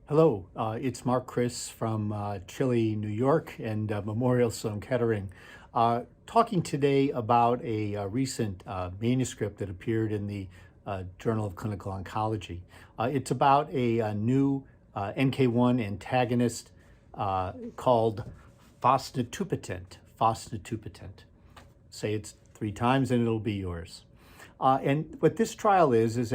Hello, it's Mark Kris from Chile, New York, and Memorial Sloan Kettering, talking today about a recent manuscript that appeared in the Journal of Clinical Oncology. It's about a new NK1 antagonist called fosnitupetant. Fosnitupetant. Say it 3 times and it'll be yours. And what this trial is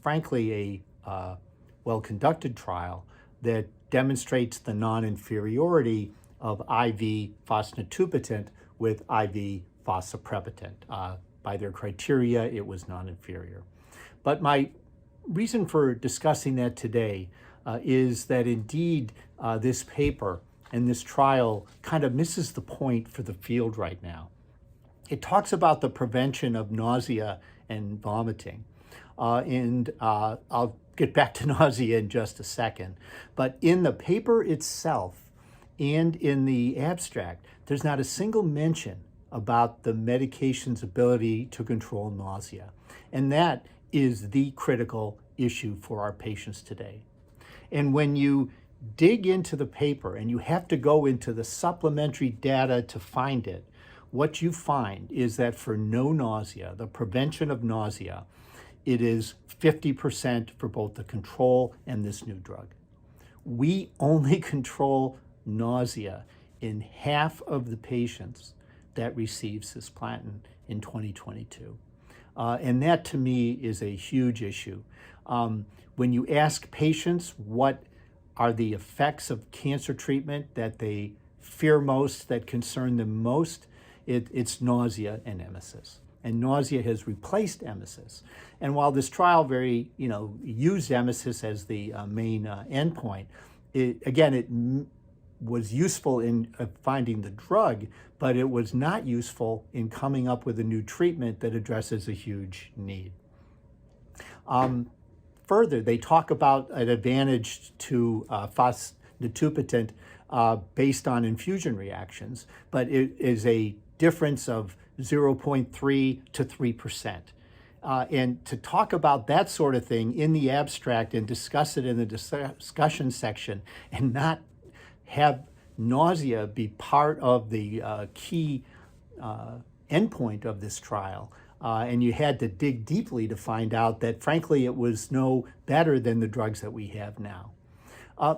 frankly a well-conducted trial that demonstrates the non-inferiority of IV fosnitupetant with IV fosaprepitant. By their criteria, it was non-inferior. But my reason for discussing that today is that indeed this paper and this trial kind of misses the point for the field right now. It talks about the prevention of nausea and vomiting. I'll get back to nausea in just a second. But in the paper itself and in the abstract, there's not a single mention about the medication's ability to control nausea. And that is the critical issue for our patients today. And when you dig into the paper, and you have to go into the supplementary data to find it, what you find is that for no nausea, the prevention of nausea, it is 50% for both the control and this new drug. We only control nausea in half of the patients that receive cisplatin in 2022. And that to me is a huge issue. When you ask patients what are the effects of cancer treatment that they fear most, that concern them most, it's nausea and emesis. And nausea has replaced emesis. And while this trial used emesis as the main endpoint, it was useful in finding the drug, but it was not useful in coming up with a new treatment that addresses a huge need. Further, they talk about an advantage to fosnitupetant based on infusion reactions, but it is a difference of 0.3 to 3%. And to talk about that sort of thing in the abstract and discuss it in the discussion section and not have nausea be part of the key endpoint of this trial, and you had to dig deeply to find out that, frankly, it was no better than the drugs that we have now.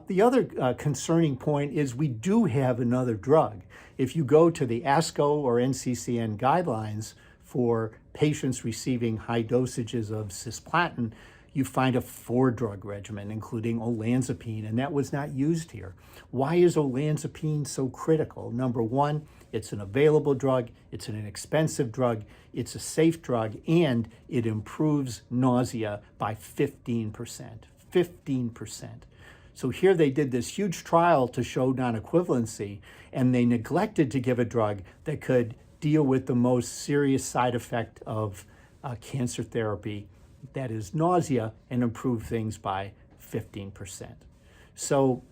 The other concerning point is we do have another drug. If you go to the ASCO or NCCN guidelines for patients receiving high dosages of cisplatin, you find a 4-drug regimen, including olanzapine, and that was not used here. Why is olanzapine so critical? Number one, it's an available drug, it's an inexpensive drug, it's a safe drug, and it improves nausea by 15%. 15%. So here they did this huge trial to show non-equivalency, and they neglected to give a drug that could deal with the most serious side effect of cancer therapy, that is nausea, and improve things by 15%. So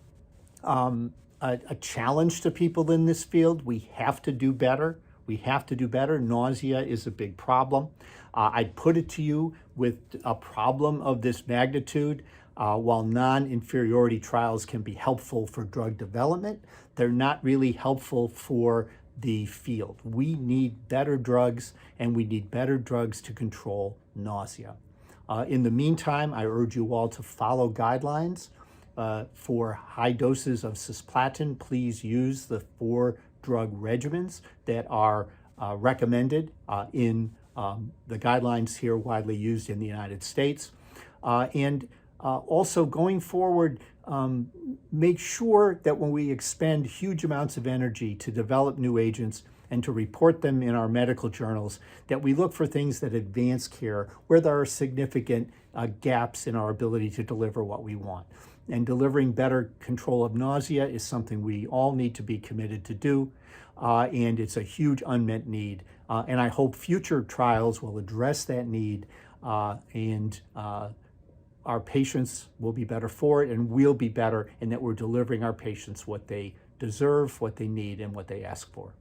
a challenge to people in this field, we have to do better. We have to do better. Nausea is a big problem. I'd put it to you, with a problem of this magnitude, while non-inferiority trials can be helpful for drug development, they're not really helpful for the field. We need better drugs, and we need better drugs to control nausea. In the meantime, I urge you all to follow guidelines. For high doses of cisplatin, please use the 4-drug regimens that are recommended in the guidelines here widely used in the United States. Also going forward, make sure that when we expend huge amounts of energy to develop new agents and to report them in our medical journals, that we look for things that advance care where there are significant gaps in our ability to deliver what we want. And delivering better control of nausea is something we all need to be committed to do, and it's a huge unmet need. And I hope future trials will address that need, and our patients will be better for it, and we'll be better in that we're delivering our patients what they deserve, what they need, and what they ask for.